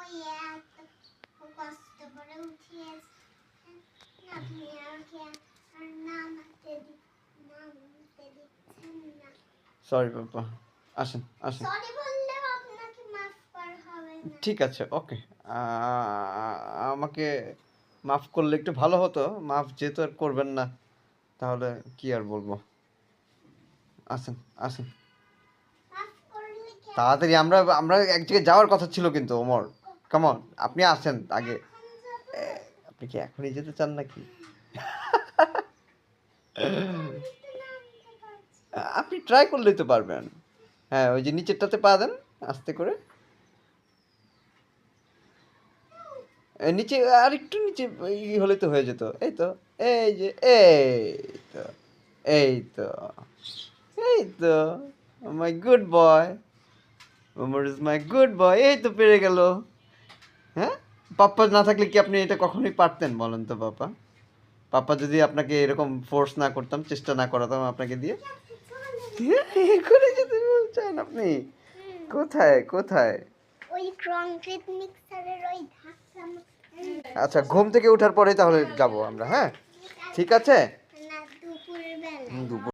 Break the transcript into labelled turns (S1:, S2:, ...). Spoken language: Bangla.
S1: ওই এত কষ্ট করে উঠিয়েছেন আপনি আমাকে আর নামতে দিচ্ছেন না।
S2: সরি পাপা, আসেন আসেন।
S1: সরি বললেও আপনাকে মাফ করা হবে না।
S2: ঠিক আছে, ওকে। আমাকে মাফ করলে একটু ভালো হতো। মাফ যেহেতু আর করবেন না, তাহলে কি আর বলবো। আসেন আসেন
S1: মাফ করলে কি
S2: তাড়াতাড়ি। আমরা আমরা এক জায়গায় যাওয়ার কথা ছিল কিন্তু ওমর, কেমন আপনি আসেন আগে।
S1: এখন যাব?
S2: আপনি কি এখনই যেতে চান নাকি?
S1: আমি তো নামতে পারছি না।
S2: আপনি ট্রাই করলেই তো পারবেন। হ্যাঁ, ওই যে নিচেরটাতে পা দেন আস্তে করে। নিচে আর একটু নিচে হলে তো হয়ে যেত। এই তো, এই যে, তো এই তো এই তো মাই good boy, Omar is my good boy. এই তো পেরে গেল। হ্যাঁ, পাপ্পা না থাকলে কি আপনি এটা কখনোই পারতেন বলেন তো পাপা? পাপ্পা যদি আপনাকে এরকম ফোর্স না করতাম, চেষ্টা না করাতাম আপনাকে দিয়ে। করে যেতে চান আপনি? কোথায় কোথায়?
S1: ওই কংক্রিট মিক্সারের ওই ধাক্কা।
S2: আচ্ছা, ঘুম থেকে ওঠার পরেই তাহলে যাব আমরা, হ্যাঁ? ঠিক আছে।
S1: না দুপুর বেলা।
S2: দুপুর